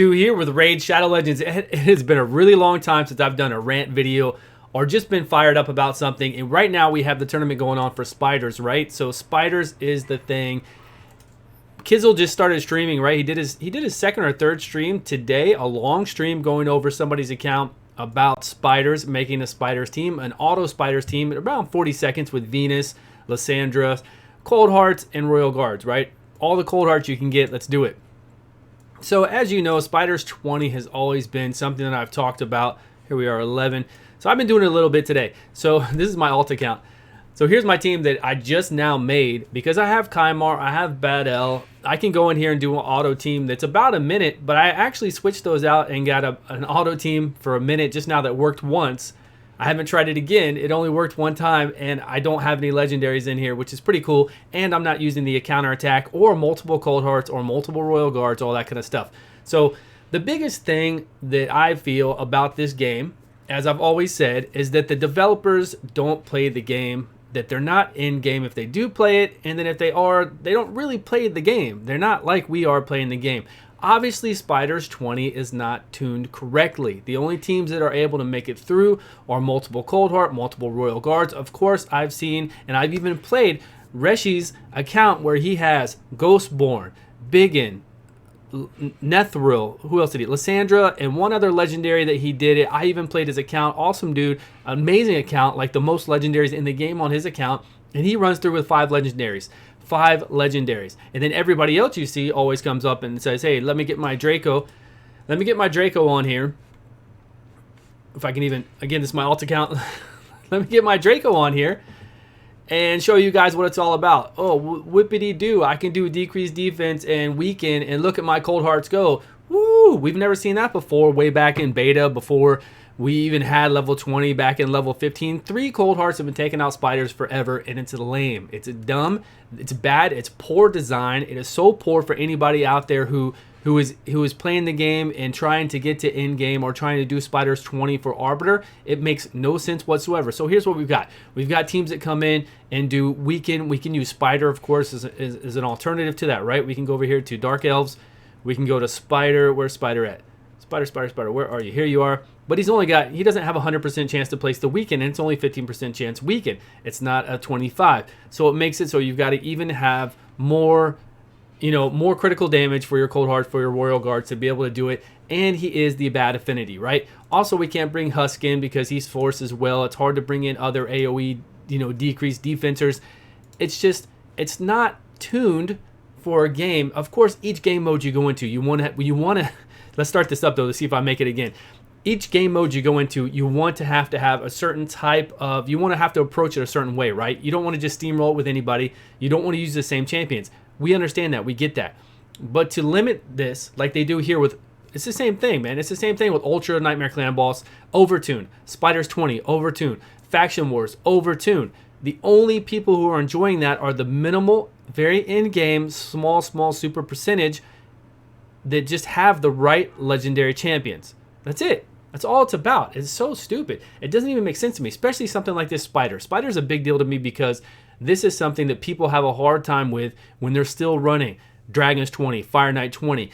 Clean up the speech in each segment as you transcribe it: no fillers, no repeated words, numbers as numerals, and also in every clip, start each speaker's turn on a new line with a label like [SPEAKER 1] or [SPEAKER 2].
[SPEAKER 1] Stu here with Raid Shadow Legends. It has been a really long time since I've done a rant video or just been fired up about something. And right now we have the tournament going on for spiders, right? So spiders is the thing. Kizzle just started streaming, right? He did his second or third stream today, a long stream going over somebody's account about spiders, making a spiders team, an auto spiders team in around 40 seconds with Venus, Lysandra, Cold Hearts, and Royal Guards, right? All the Cold Hearts you can get. Let's do it. So as you know, Spiders 20 has always been something that I've talked about. Here we are, 11. So I've been doing it a little bit today. So this is my alt account. So here's my team that I just now made because I have Kymar, I have Bad L. I can go in here and do an auto team that's about a minute, but I actually switched those out and got an auto team for a minute just now that worked once. I haven't tried it again. It only worked one time, and I don't have any legendaries in here, which is pretty cool. And I'm not using the counter attack or multiple Cold Hearts or multiple Royal Guards, all that kind of stuff. So the biggest thing that I feel about this game, as I've always said, is that the developers don't play the game, that they're not in game if they do play it, and then if they are, they don't really play the game. They're not like we are playing the game. Obviously, Spiders 20 is not tuned correctly. The only teams that are able to make it through are multiple Cold Heart, multiple Royal Guards. Of course, I've seen, and I've even played Reshi's account where he has Ghostborn, Biggin, Nethril, who else did he? Lysandra, and one other legendary that he did it. I even played his account. Awesome dude. Amazing account, like the most legendaries in the game on his account. And he runs through with 5 legendaries. 5 legendaries. And then everybody else you see always comes up and says, hey, let me get my Draco. Let me get my Draco on here. If I can even, again, this is my alt account. Let me get my Draco on here and show you guys what it's all about. Oh, whippity-doo. I can do decreased defense and weaken, and look at my Cold Hearts go. Woo! We've never seen that before, way back in beta, before we even had level 20, back in level 15. 3 Cold Hearts have been taking out spiders forever, and it's lame. It's dumb. It's bad. It's poor design. It is so poor for anybody out there who is playing the game and trying to get to end game or trying to do Spiders 20 for Arbiter. It makes no sense whatsoever. So here's what we've got. We've got teams that come in and do weaken. We can use Spider, of course, as an alternative to that, right? We can go over here to Dark Elves. We can go to Spider. Where's Spider at? Spider, where are you? Here you are. But he doesn't have a 100% chance to place the weaken, and it's only 15% chance weaken. It's not a 25. So it makes it so you've got to even have more, more critical damage for your Cold Heart, for your Royal Guards to be able to do it. And he is the bad affinity, right? Also, we can't bring Husk in because he's force as well. It's hard to bring in other AoE, decreased defensors. It's not tuned for a game. Of course, each game mode you go into, you want to. Let's start this up though to see if I make it again. Each game mode you go into, you want to have a certain type of, you want to have to approach it a certain way, right? You don't want to just steamroll it with anybody. You don't want to use the same champions. We understand that. We get that. But to limit this, like they do here with, it's the same thing, man. It's the same thing with Ultra Nightmare Clan Boss, Overtune, Spiders 20, Overtune, Faction Wars, Overtune. The only people who are enjoying that are the minimal, very in-game, small super percentage that just have the right legendary champions. That's it. That's all it's about. It's so stupid. It doesn't even make sense to me, especially something like this Spider. Spider's a big deal to me because this is something that people have a hard time with when they're still running Dragons 20, Fire Knight 20,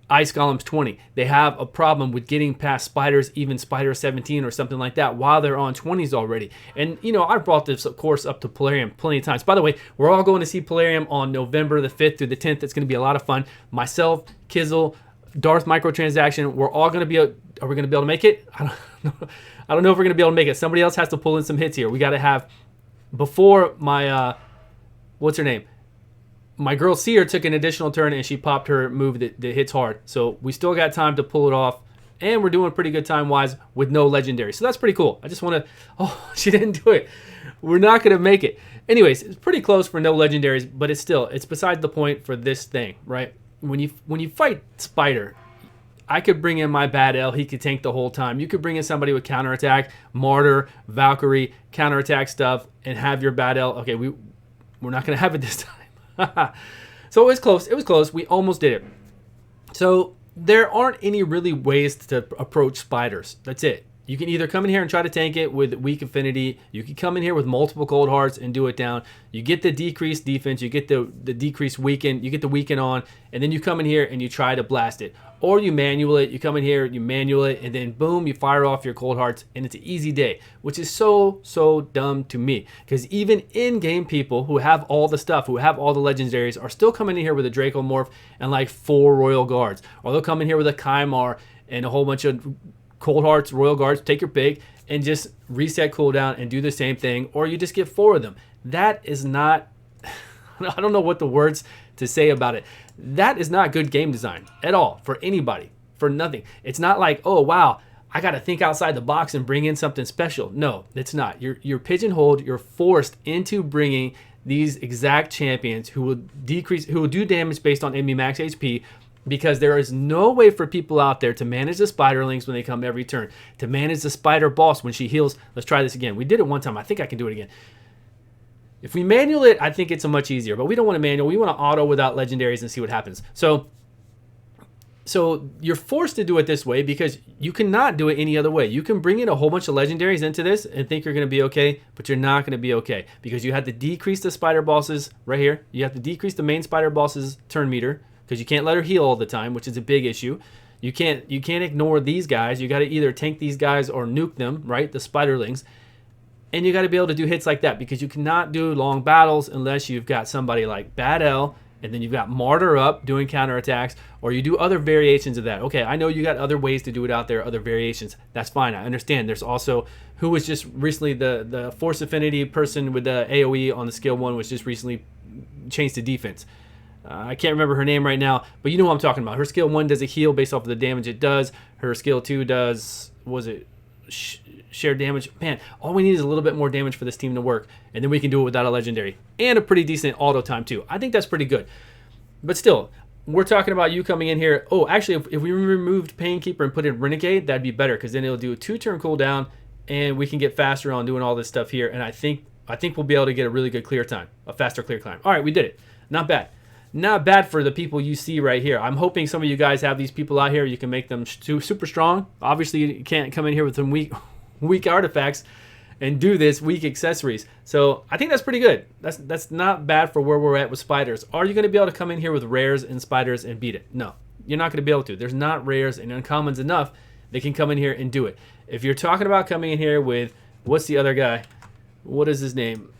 [SPEAKER 1] Ice Golems 20. They have a problem with getting past Spiders, even Spider 17 or something like that, while they're on 20s already. And, I brought this, of course, up to Polarium plenty of times. By the way, we're all going to see Polarium on November the 5th through the 10th. It's going to be a lot of fun. Myself, Kizzle, Darth Microtransaction, we're all going to be, are we going to be able to make it? I don't know if we're going to be able to make it. Somebody else has to pull in some hits here. We got to have, before my, what's her name? My girl Seer took an additional turn and she popped her move that hits hard. So we still got time to pull it off. And we're doing pretty good time-wise with no legendary. So that's pretty cool. I just want to, oh, she didn't do it. We're not going to make it. Anyways, it's pretty close for no legendaries, but it's beside the point for this thing, right? When you fight Spider, I could bring in my Bad L. He could tank the whole time. You could bring in somebody with counterattack, Martyr, Valkyrie, counterattack stuff, and have your Bad L. Okay, we're not going to have it this time. So it was close. It was close. We almost did it. So there aren't any really ways to approach spiders. That's it. You can either come in here and try to tank it with weak affinity. You can come in here with multiple cold hearts and do it down. You get the decreased defense. You get the decreased weaken. You get the weaken on. And then you come in here and you try to blast it. Or you manual it. You come in here, you manual it. And then boom, you fire off your cold hearts. And it's an easy day. Which is so dumb to me. Because even in-game people who have all the stuff, who have all the legendaries, are still coming in here with a Draco Morph and like 4 Royal Guards. Or they'll come in here with a Kymar and a whole bunch of Cold Hearts, Royal Guards, take your pick, and just reset cooldown and do the same thing, or you just get 4 of them. That is not, I don't know what the words to say about it. That is not good game design at all for anybody, for nothing. It's not like, oh, wow, I got to think outside the box and bring in something special. No, it's not. You're pigeonholed, you're forced into bringing these exact champions who will do damage based on enemy max HP, because there is no way for people out there to manage the spiderlings when they come every turn, to manage the spider boss when she heals. Let's try this again. We did it one time. I think I can do it again. If we manual it, I think it's a much easier, but we don't want to manual. We want to auto without legendaries and see what happens. So you're forced to do it this way because you cannot do it any other way. You can bring in a whole bunch of legendaries into this and think you're going to be okay, but you're not going to be okay because you have to decrease the spider bosses right here. You have to decrease the main spider boss's turn meter, because you can't let her heal all the time, which is a big issue. You can't ignore these guys. You got to either tank these guys or nuke them, right? The spiderlings. And you got to be able to do hits like that, because you cannot do long battles unless you've got somebody like Bad L, and then you've got Martyr up doing counterattacks, or you do other variations of that. Okay, I know you got other ways to do it out there, other variations. That's fine. I understand. There's also, who was just recently the Force Affinity person with the AoE on the skill 1 was just recently changed to defense. I can't remember her name right now, but you know what I'm talking about. Her skill 1 does a heal based off of the damage it does. Her skill 2 does, shared damage. Man, all we need is a little bit more damage for this team to work, and then we can do it without a legendary. And a pretty decent auto time too. I think that's pretty good. But still, we're talking about you coming in here. Oh, actually, if we removed Painkeeper and put in Renegade, that'd be better, because then it'll do a 2-turn cooldown, and we can get faster on doing all this stuff here. And I think we'll be able to get a really good clear time, a faster clear time. All right, we did it. Not bad. Not bad for the people you see right here. I'm hoping some of you guys have these people out here. You can make them super strong. Obviously, you can't come in here with some weak artifacts and do this, weak accessories. So I think that's pretty good. That's not bad for where we're at with spiders. Are you going to be able to come in here with rares and spiders and beat it? No, you're not going to be able to. There's not rares and uncommons enough that can come in here and do it. If you're talking about coming in here with, what's the other guy? What is his name?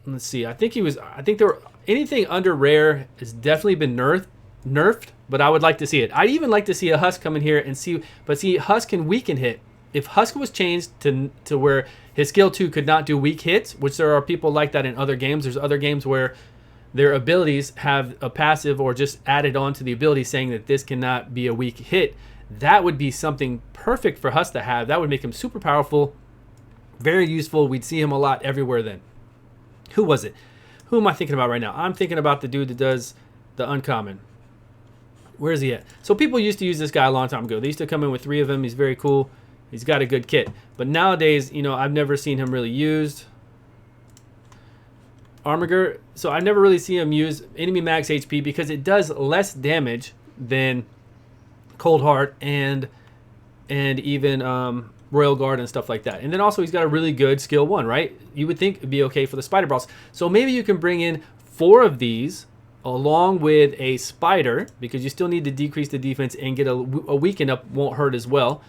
[SPEAKER 1] Let's see. I think there were, anything under rare has definitely been nerfed, but I would like to see it. I'd even like to see a Husk come in here and see, but see, Husk can weaken hit. If Husk was changed to where his skill 2 could not do weak hits, which there are people like that in other games. There's other games where their abilities have a passive or just added on to the ability saying that this cannot be a weak hit. That would be something perfect for Husk to have. That would make him super powerful, very useful. We'd see him a lot everywhere then. Who was it? Who am I thinking about right now? I'm thinking about the dude that does the uncommon. Where is he at? So people used to use this guy a long time ago. They used to come in with 3 of him. He's very cool. He's got a good kit. But nowadays, you know, I've never seen him really used. Armiger. So I've never really seen him use enemy max HP because it does less damage than Cold Heart and even Royal Guard and stuff like that. And then also he's got a really good skill 1, right? You would think it'd be okay for the spider boss. So maybe you can bring in 4 of these along with a spider, because you still need to decrease the defense and get a weaken up won't hurt as well,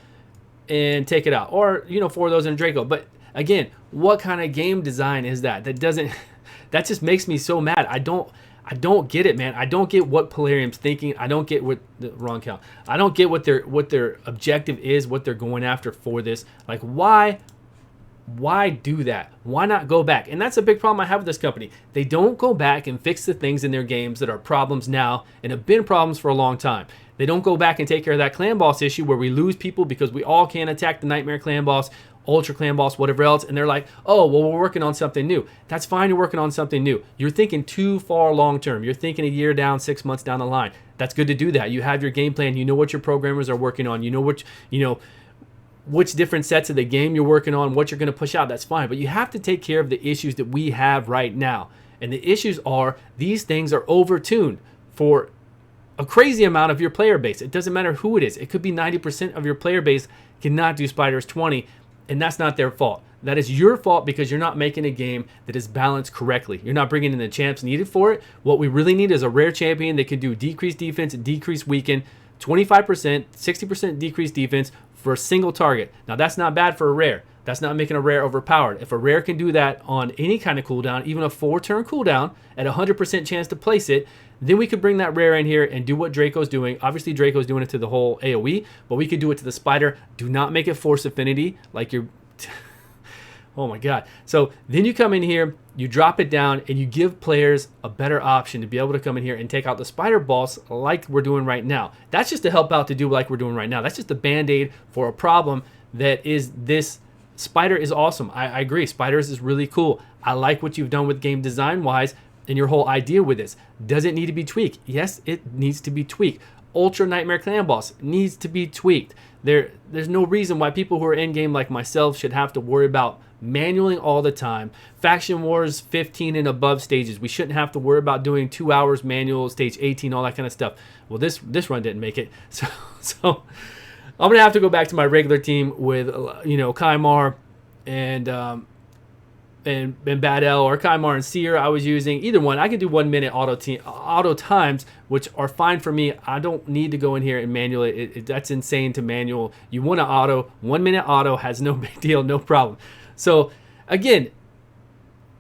[SPEAKER 1] and take it out. Or, you know, 4 of those in Draco. But again, what kind of game design is that? That doesn't, that just makes me so mad. I don't get it, man. I don't get what Polarium's thinking. I don't get what the wrong count. I don't get what their objective is, what they're going after for this. Like, why do that? Why not go back? And that's a big problem I have with this company. They don't go back and fix the things in their games that are problems now and have been problems for a long time. They don't go back and take care of that clan boss issue where we lose people because we all can't attack the Nightmare clan boss, Ultra clan boss, whatever else, and they're like, oh, well, we're working on something new. That's fine, you're working on something new. You're thinking too far long term. You're thinking a year down, 6 months down the line. That's good to do that. You have your game plan. You know what your programmers are working on. You know which different sets of the game you're working on, what you're going to push out. That's fine, but you have to take care of the issues that we have right now. And the issues are these things are overtuned for a crazy amount of your player base. It doesn't matter who it is. It could be 90% of your player base cannot do Spiders 20, and that's not their fault. That is your fault because you're not making a game that is balanced correctly. You're not bringing in the champs needed for it. What we really need is a rare champion that can do decreased defense, decreased weaken, 25%, 60% decreased defense for a single target. Now, that's not bad for a rare. That's not making a rare overpowered. If a rare can do that on any kind of cooldown, even a 4-turn cooldown, at 100% chance to place it, then we could bring that rare in here and do what Draco's doing. Obviously, Draco's doing it to the whole AoE, but we could do it to the spider. Do not make it force affinity like you're... Oh my God. So then you come in here, you drop it down, and you give players a better option to be able to come in here and take out the spider boss like we're doing right now. That's just to help out to do like we're doing right now. That's just a band-aid for a problem that is this. Spider is awesome. I agree. Spiders is really cool. I like what you've done with game design-wise and your whole idea with this. Does it need to be tweaked? Yes, it needs to be tweaked. Ultra Nightmare Clan Boss needs to be tweaked. There's no reason why people who are in-game like myself should have to worry about manualing all the time. Faction Wars 15 and above stages, we shouldn't have to worry about doing 2 hours manual, stage 18, all that kind of stuff. Well, this run didn't make it. So I'm going to have to go back to my regular team with, Kymar and Bad L, or Kymar and Seer I was using. Either one. I can do 1 minute auto times, which are fine for me. I don't need to go in here and manual it. That's insane to manual. You want to auto. 1 minute auto has no big deal, no problem. So, again,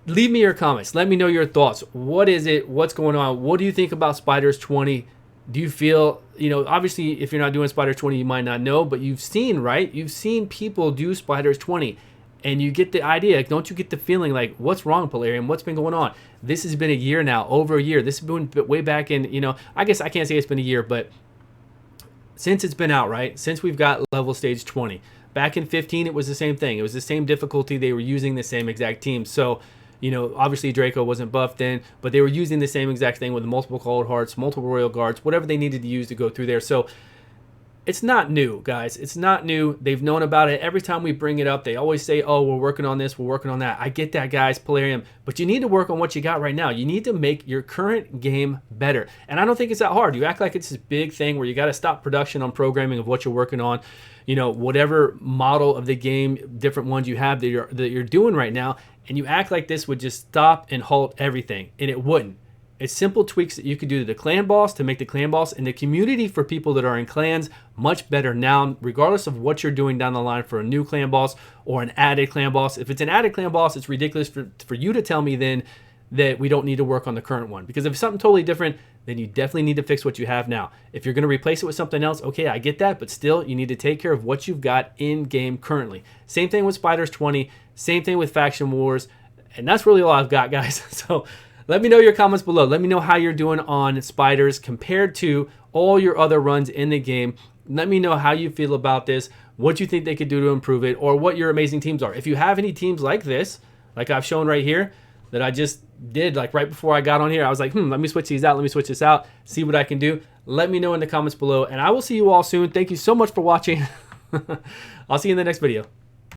[SPEAKER 1] leave me your comments. Let me know your thoughts. What is it? What's going on? What do you think about Spiders 20? Do you feel, obviously if you're not doing Spiders 20, you might not know, but you've seen, right? You've seen people do Spiders 20, and you get the idea. Don't you get the feeling like, what's wrong, Polarium? What's been going on? This has been a year now, over a year. This has been way back in, I guess I can't say it's been a year, but since it's been out, right? Since we've got level stage 20. Back in 15, it was the same thing. It was the same difficulty. They were using the same exact team. So, obviously Draco wasn't buffed then, but they were using the same exact thing with multiple Cold Hearts, multiple Royal Guards, whatever they needed to use to go through there. So it's not new, guys. It's not new. They've known about it. Every time we bring it up, they always say, oh, we're working on this, we're working on that. I get that, guys, Polarium, but you need to work on what you got right now. You need to make your current game better. And I don't think it's that hard. You act like it's this big thing where you got to stop production on programming of what you're working on. Whatever model of the game, different ones you have that you're doing right now, and you act like this would just stop and halt everything, and it wouldn't. It's simple tweaks that you could do to the clan boss to make the clan boss and the community for people that are in clans much better now, regardless of what you're doing down the line for a new clan boss or an added clan boss. If it's an added clan boss, it's ridiculous for you to tell me then that we don't need to work on the current one. Because if it's something totally different, then you definitely need to fix what you have now. If you're going to replace it with something else, okay, I get that, but still, you need to take care of what you've got in-game currently. Same thing with Spiders 20, same thing with Faction Wars, and that's really all I've got, guys. So let me know your comments below. Let me know how you're doing on Spiders compared to all your other runs in the game. Let me know how you feel about this, what you think they could do to improve it, or what your amazing teams are. If you have any teams like this, like I've shown right here, that I just did like right before I got on here, I was like, let me switch these out, let me switch this out, see what I can do. Let me know in the comments below, and I will see you all soon. Thank you so much for watching. I'll see you in the next video.